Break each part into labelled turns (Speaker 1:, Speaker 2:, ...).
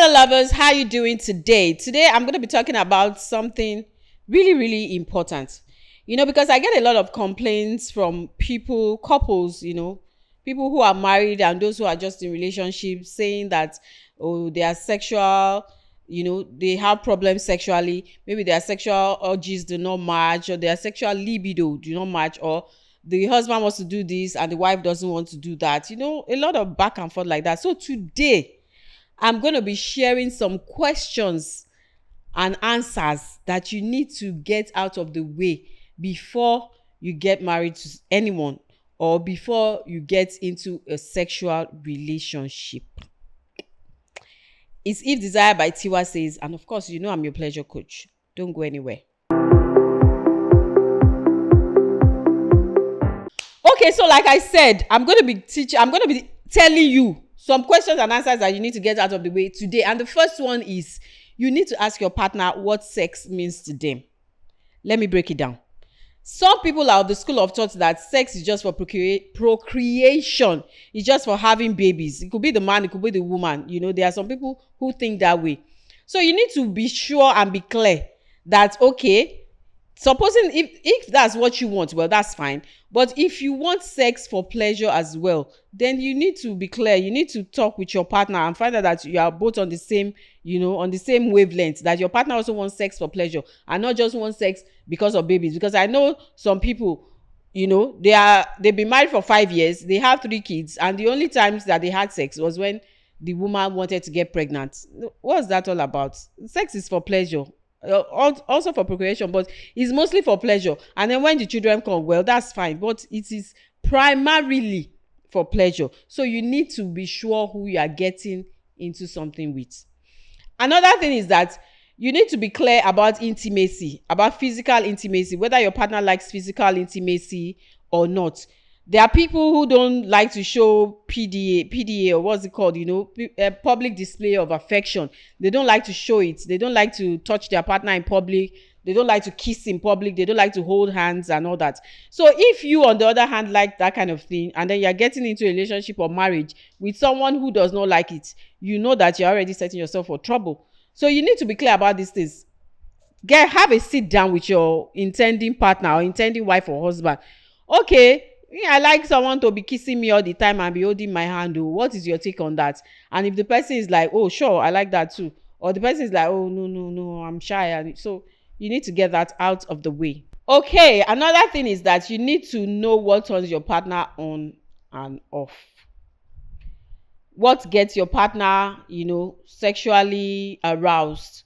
Speaker 1: Hello lovers, how you doing today? Today I'm going to be talking about something really important. Because I get a lot of complaints from couples, people who are married and those who are just in relationships saying that they are sexual, they have problems sexually, maybe their sexual urges do not match, or their sexual libido do not match, or the husband wants to do this and the wife doesn't want to do that. A lot of back and forth like that. So today I'm going to be sharing some questions and answers that you need to get out of the way before you get married to anyone or before you get into a sexual relationship. It's If Desire by Tiwa Says, and of course, I'm your pleasure coach. Don't go anywhere. Okay, so like I said, I'm going to be telling you some questions and answers that you need to get out of the way today. And the first one is, you need to ask your partner what sex means to them. Let me break it down. Some people are of the school of thought that sex is just for procreation. It's just for having babies. It could be the man, it could be the woman. There are some people who think that way. So you need to be sure and be clear that, okay, supposing if that's what you want, well, that's fine. But if you want sex for pleasure as well, then you need to be clear. You need to talk with your partner and find out that you are both on the same, on the same wavelength, that your partner also wants sex for pleasure and not just wants sex because of babies. Because I know some people, they've been married for 5 years, they have 3 kids, and the only times that they had sex was when the woman wanted to get pregnant. What's that all about? Sex is for pleasure. Also for procreation, but it's mostly for pleasure. And then when the children come, well, that's fine, but it is primarily for pleasure. So you need to be sure who you are getting into something with. Another thing is that you need to be clear about intimacy, about physical intimacy, whether your partner likes physical intimacy or not. There are people who don't like to show PDA, or what's it called, public display of affection. They don't like to show it. They don't like to touch their partner in public. They don't like to kiss in public. They don't like to hold hands and all that. So if you, on the other hand, like that kind of thing, and then you're getting into a relationship or marriage with someone who does not like it, you know that you're already setting yourself for trouble. So you need to be clear about these things. Have a sit down with your intending partner or intending wife or husband. Okay, I like someone to be kissing me all the time and be holding my hand. What is your take on that? And if the person is like, oh, sure, I like that too. Or the person is like, oh, no, I'm shy. And so you need to get that out of the way. Okay, another thing is that you need to know what turns your partner on and off. What gets your partner, sexually aroused.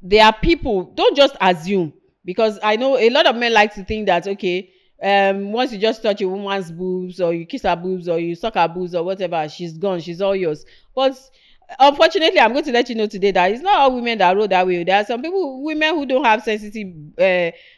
Speaker 1: There are people, don't just assume, because I know a lot of men like to think that, okay, once you just touch a woman's boobs, or you kiss her boobs, or you suck her boobs, or whatever, she's gone, she's all yours. But unfortunately, I'm going to let you know today that it's not all women that roll that way. There are some women who don't have sensitive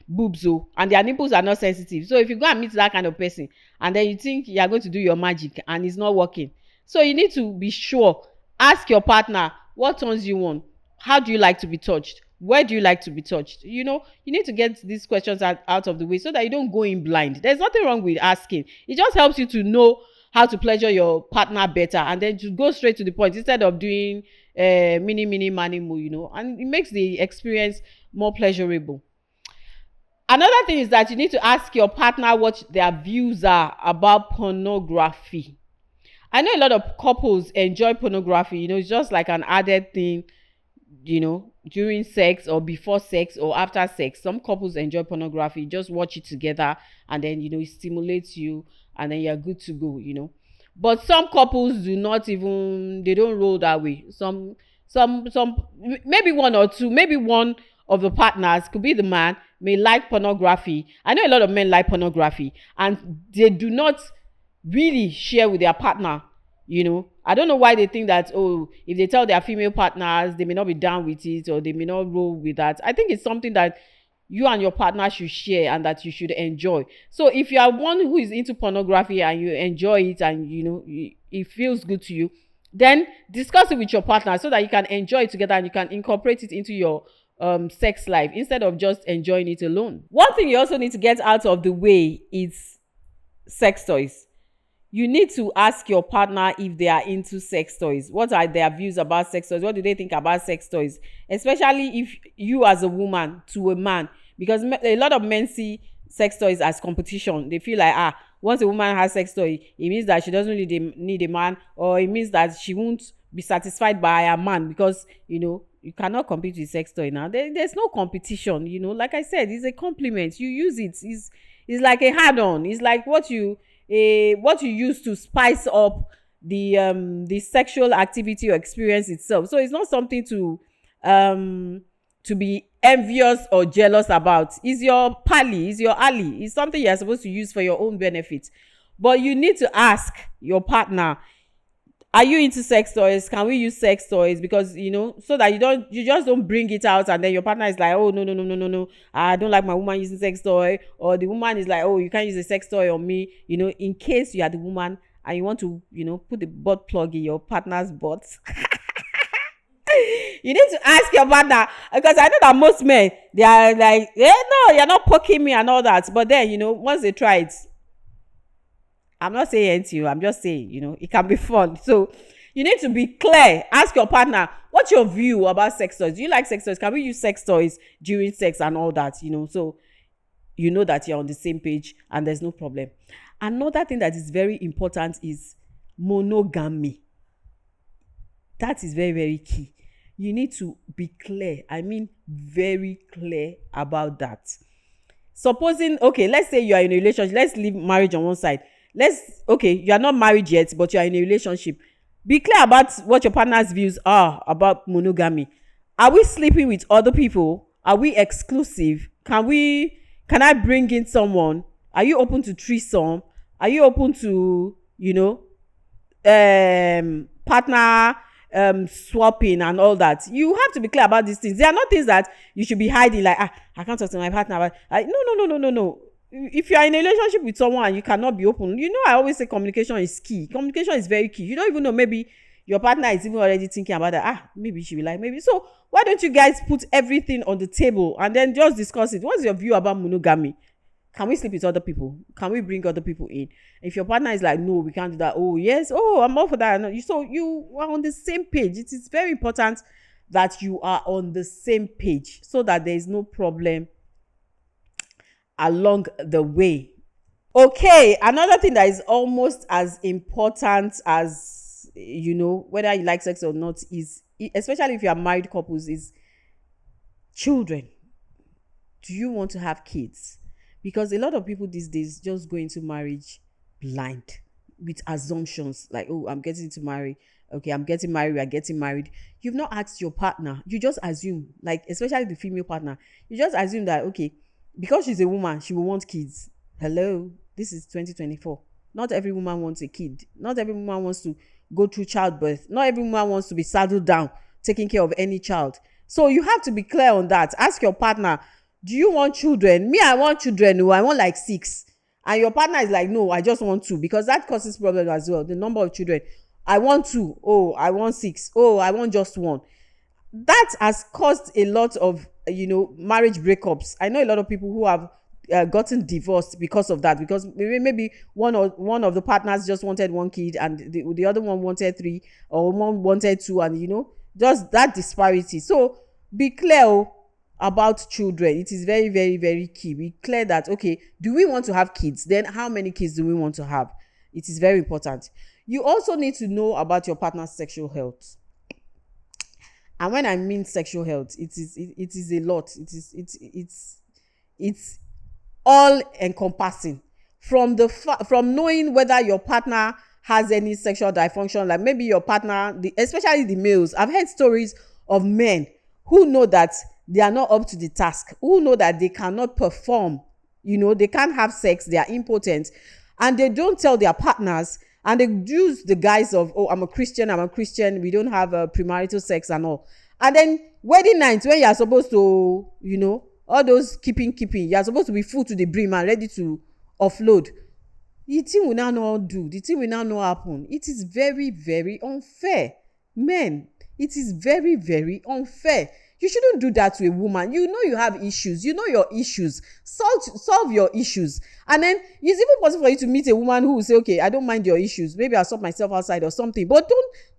Speaker 1: boobs, and their nipples are not sensitive. So if you go and meet that kind of person and then you think you're going to do your magic and it's not working, so you need to be sure. Ask your partner, what turns you on? How do you like to be touched? Where do you like to be touched? You need to get these questions out of the way so that you don't go in blind. There's nothing wrong with asking. It just helps you to know how to pleasure your partner better, and then to go straight to the point instead of doing mini mani mo, and it makes the experience more pleasurable. Another thing is that you need to ask your partner what their views are about pornography. I know a lot of couples enjoy pornography. It's just like an added thing, during sex or before sex or after sex. Some couples enjoy pornography. Just watch it together and then, it stimulates you and then you're good to go, But some couples do not even, they don't roll that way. Some, maybe one or two, maybe one of the partners, could be the man, may like pornography. I know a lot of men like pornography and they do not really share with their partner. I don't know why they think that, if they tell their female partners, they may not be down with it or they may not roll with that. I think it's something that you and your partner should share and that you should enjoy. So if you are one who is into pornography and you enjoy it and it feels good to you, then discuss it with your partner so that you can enjoy it together and you can incorporate it into your sex life instead of just enjoying it alone. One thing you also need to get out of the way is sex toys. You need to ask your partner if they are into sex toys. What are their views about sex toys? What do they think about sex toys? Especially if you as a woman to a man, because a lot of men see sex toys as competition. They feel like, once a woman has sex toy, it means that she doesn't need a man, or it means that she won't be satisfied by a man, because you cannot compete with sex toy now. There's no competition. Like I said, it's a compliment. You use it. It's like a add-on. It's like what you use to spice up the sexual activity or experience itself. So it's not something to be envious or jealous about. It's your pally, it's your ally. It's something you're supposed to use for your own benefit. But you need to ask your partner, are you into sex toys? Can we use sex toys? Because so that you just don't bring it out and then your partner is like, oh, no, I don't like my woman using sex toy. Or the woman is like, oh, you can't use a sex toy on me. In case you are the woman and you want to put the butt plug in your partner's butt. You need to ask your partner, because I know that most men, they are like, no, you're not poking me and all that. But then once they try it, I'm not saying anything to you. I'm just saying, it can be fun. So you need to be clear. Ask your partner, what's your view about sex toys? Do you like sex toys? Can we use sex toys during sex and all that? So you know that you're on the same page and there's no problem. Another thing that is very important is monogamy. That is very, very key. You need to be clear. I mean, very clear about that. Supposing, okay, let's say you are in a relationship. Let's leave marriage on one side. You are not married yet, but you are in a relationship. Be clear about what your partner's views are about monogamy. Are we sleeping with other people? Are we exclusive? Can I bring in someone? Are you open to threesome? Are you open to, partner swapping and all that? You have to be clear about these things. They are not things that you should be hiding, like, I can't talk to my partner about. No. If you are in a relationship with someone and you cannot be open, I always say communication is key. Communication is very key. You don't even know, maybe your partner is even already thinking about that. Maybe she will like, maybe. So why don't you guys put everything on the table and then just discuss it? What's your view about monogamy? Can we sleep with other people? Can we bring other people in? If your partner is like, no, we can't do that. Oh, yes. Oh, I'm all for that. So you are on the same page. It is very important that you are on the same page so that there is no problem along the way. Okay, another thing that is almost as important as whether you like sex or not, is, especially if you are married couples, is children. Do you want to have kids? Because a lot of people these days just go into marriage blind with assumptions like, oh, I'm getting to marry. Okay, I'm getting married. We are getting married. You've not asked your partner. You just assume, like, especially the female partner, you just assume that, okay, because she's a woman, she will want kids. Hello, this is 2024. Not every woman wants a kid. Not every woman wants to go through childbirth. Not every woman wants to be saddled down, taking care of any child. So you have to be clear on that. Ask your partner, do you want children? Me, I want children. No, I want like 6. And your partner is like, no, I just want 2, because that causes problem as well. The number of children. I want 2. Oh, I want 6. Oh, I want just 1. That has caused a lot of marriage breakups. I know a lot of people who have gotten divorced because of that, because maybe one of the partners just wanted 1 kid and the other one wanted 3, or one wanted 2, and just that disparity. So be clear about children. It is very, very, very key. Be clear that, okay, do we want to have kids? Then how many kids do we want to have? It is very important. You also need to know about your partner's sexual health. And when I mean sexual health, it is a lot. It's all encompassing, from knowing whether your partner has any sexual dysfunction, like maybe your partner, especially the males. I've heard stories of men who know that they are not up to the task, who know that they cannot perform, they can't have sex, they are impotent, and they don't tell their partners. And they use the guise of, oh, I'm a Christian, we don't have premarital sex and all. And then wedding night, when you are supposed to, all those keeping, you are supposed to be full to the brim and ready to offload. The thing will now not do. The thing will now not happen. It is very, very unfair. Men, it is very, very unfair. You shouldn't do that to a woman. You know you have issues. You know your issues. Solve your issues. And then it's even possible for you to meet a woman who will say, okay, I don't mind your issues. Maybe I'll sort myself outside or something. But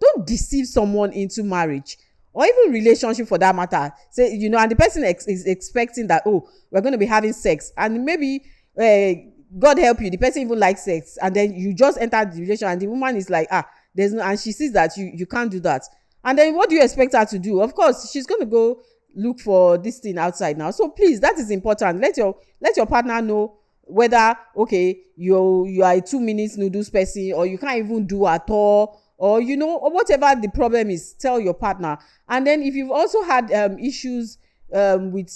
Speaker 1: don't deceive someone into marriage or even relationship for that matter. Say, and the person is expecting that, oh, we're going to be having sex. And maybe, God help you, the person even likes sex. And then you just enter the relationship and the woman is like, there's no, and she sees that you can't do that. And then what do you expect her to do? Of course, she's going to go look for this thing outside now. So please, that is important. Let your partner know whether, okay, you are a 2 minutes noodles person, or you can't even do at all, or or whatever the problem is. Tell your partner. And then if you've also had issues with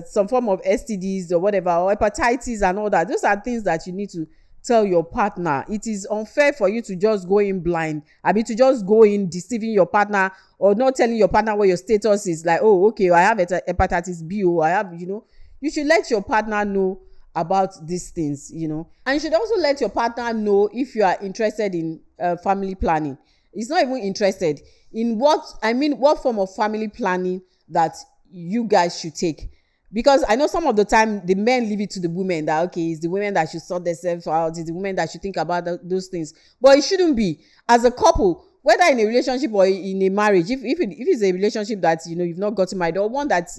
Speaker 1: some form of STDs or whatever, or hepatitis and all that, those are things that you need to tell your partner. It is unfair for you to just go in blind. I mean, to just go in deceiving your partner, or not telling your partner what your status is. Like, oh, okay, I have hepatitis B, or I have, you should let your partner know about these things, and you should also let your partner know if you are interested in family planning. It's not even interested in what form of family planning that you guys should take. Because I know some of the time the men leave it to the women that, okay, it's the women that should sort themselves out, it's the women that should think about those things. But it shouldn't be. As a couple, whether in a relationship or in a marriage, if it's a relationship that, you've not gotten married, or one that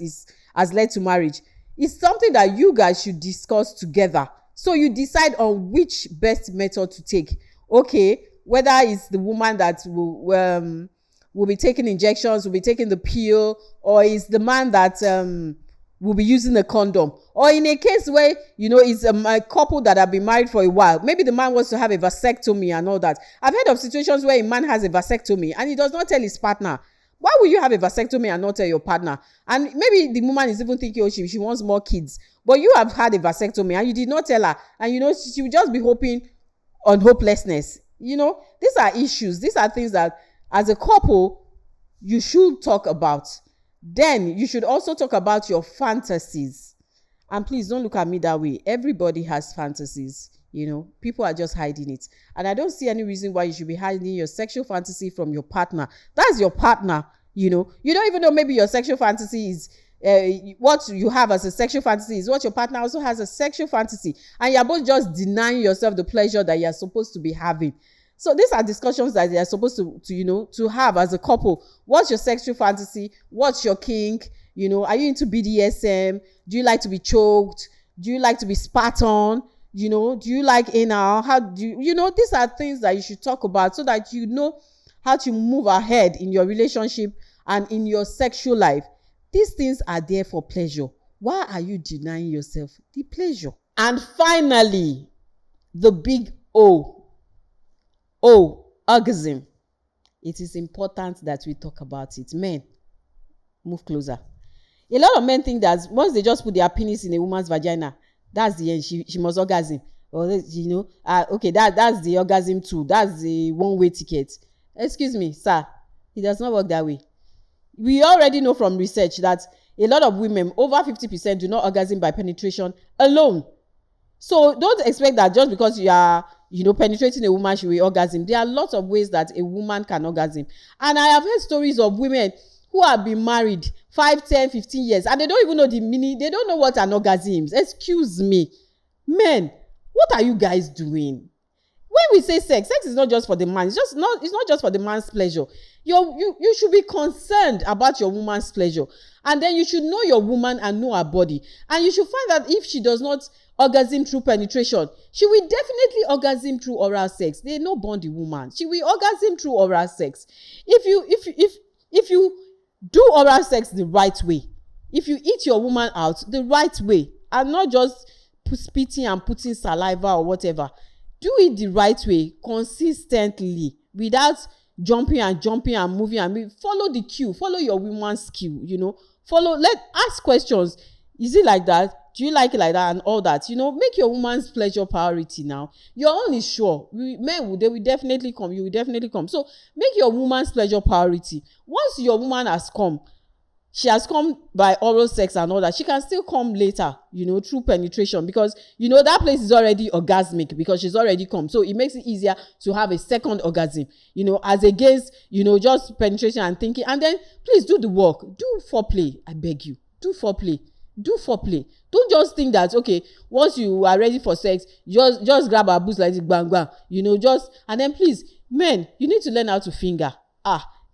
Speaker 1: has led to marriage, it's something that you guys should discuss together. So you decide on which best method to take. Okay, whether it's the woman that will be taking injections, will be taking the pill, or it's the man that will be using a condom. Or in a case where, it's a couple that have been married for a while, maybe the man wants to have a vasectomy and all that. I've heard of situations where a man has a vasectomy and he does not tell his partner. Why will you have a vasectomy and not tell your partner? And maybe the woman is even thinking, oh, she wants more kids. But you have had a vasectomy and you did not tell her. And, she will just be hoping on hopelessness. These are issues. These are things that, as a couple, you should talk about. Then you should also talk about your fantasies. And please don't look at me that way. Everybody has fantasies. People are just hiding it. And I don't see any reason why you should be hiding your sexual fantasy from your partner. That's your partner. You don't even know, maybe your sexual fantasy is what you have as a sexual fantasy is what your partner also has a sexual fantasy. And you're both just denying yourself the pleasure that you're supposed to be having. So these are discussions that they are supposed to have as a couple. What's your sexual fantasy? What's your kink? Are you into BDSM? Do you like to be choked? Do you like to be spat on? Do you like anal? How do you, these are things that you should talk about so that you know how to move ahead in your relationship and in your sexual life. These things are there for pleasure. Why are you denying yourself the pleasure? And finally, the big O, orgasm. It is important that we talk about it. Men, move closer. A lot of men think that once they just put their penis in a woman's vagina, that's the end. She must orgasm. Or, okay, that's the orgasm too. That's the one-way ticket. Excuse me, sir. It does not work that way. We already know from research that a lot of women, over 50%, do not orgasm by penetration alone. So don't expect that just because you are, penetrating a woman, she will orgasm. There are lots of ways that a woman can orgasm. And I have heard stories of women who have been married 5, 10, 15 years, and they don't even know they don't know what an orgasm is. Excuse me. Men, what are you guys doing? When we say sex is not just for the man. It's not just for the man's pleasure. You should be concerned about your woman's pleasure. And then you should know your woman and know her body. And you should find that if she does not orgasm through penetration, she will definitely orgasm through oral sex. They no born the woman. She will orgasm through oral sex. If you do oral sex the right way, if you eat your woman out the right way, and not just spitting and putting saliva or whatever, do it the right way, consistently, without jumping and moving and follow the cue, follow your woman's cue, ask questions. Is it like that? Do you like it like that? And all that, make your woman's pleasure priority now. Your own is sure. They will definitely come. You will definitely come. So make your woman's pleasure priority. Once your woman has come, she has come by oral sex and all that, she can still come later, through penetration, because that place is already orgasmic because she's already come. So it makes it easier to have a second orgasm, as against just penetration and thinking. And then please do the work, do foreplay. I beg you, do foreplay. Don't just think that, okay, once you are ready for sex, just grab her boobs like this, bang bang, and then please, men, you need to learn how to finger.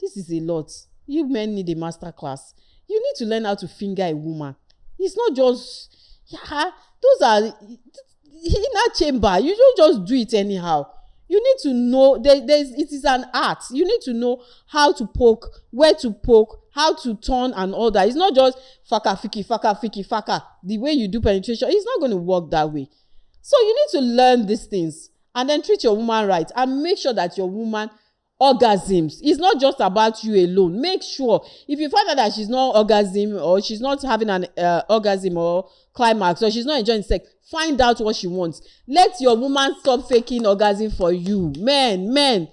Speaker 1: This is a lot. You men need a master class. You need to learn how to finger a woman. It's not just, those are inner chamber. You don't just do it anyhow. You need to know, it is an art. You need to know how to poke, where to poke, how to turn and all that. It's not just faka, faka. The way you do penetration, it's not going to work that way. So you need to learn these things and then treat your woman right and make sure that your woman orgasms. It's not just about you alone. Make sure if you find out that she's not orgasm, or she's not having an orgasm or climax, or she's not enjoying sex, find out what she wants. Let your woman stop faking orgasm for you. Men,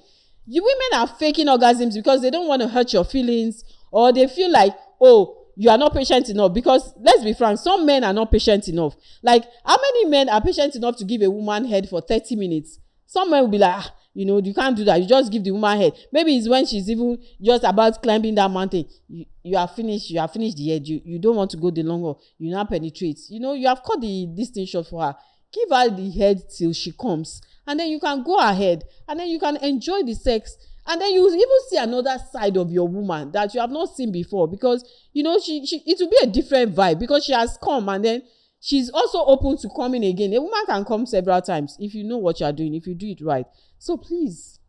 Speaker 1: you women are faking orgasms because they don't want to hurt your feelings, or they feel like, oh, you are not patient enough. Because let's be frank, some men are not patient enough. Like, how many men are patient enough to give a woman head for 30 minutes? Some men will be like, you can't do that. You just give the woman head. Maybe it's when she's even just about climbing that mountain. You are finished the head. You don't want to go the long haul. You now penetrate. You have cut this thing short for her. Give her the head till she comes. And then you can go ahead. And then you can enjoy the sex. And then you even see another side of your woman that you have not seen before. Because, it will be a different vibe. Because she has come, and then she's also open to coming again. A woman can come several times if you know what you are doing, if you do it right. So please,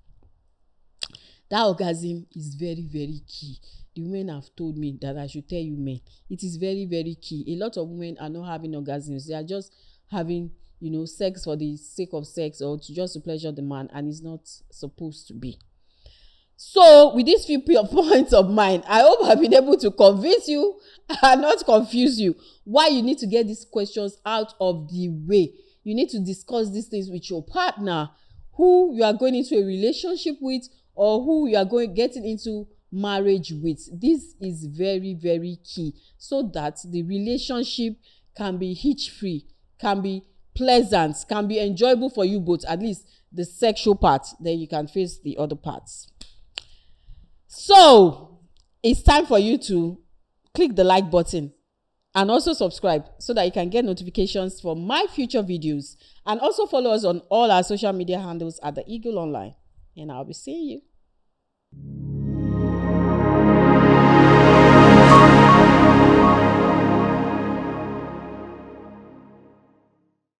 Speaker 1: that orgasm is very, very key. The women have told me that I should tell you men. It is very, very key. A lot of women are not having orgasms. They are just having, sex for the sake of sex, or just to pleasure the man, and it's not supposed to be. So with these few points of mine, I hope I've been able to convince you and not confuse you why you need to get these questions out of the way. You need to discuss these things with your partner, who you are going into a relationship with, or who you are getting into marriage with. This is very, very key, so that the relationship can be hitch-free, can be pleasant, can be enjoyable for you both, at least the sexual part. Then you can face the other parts. So it's time for you to click the like button and also subscribe so that you can get notifications for my future videos, and also follow us on all our social media handles at The Eagle Online, and I'll be seeing you.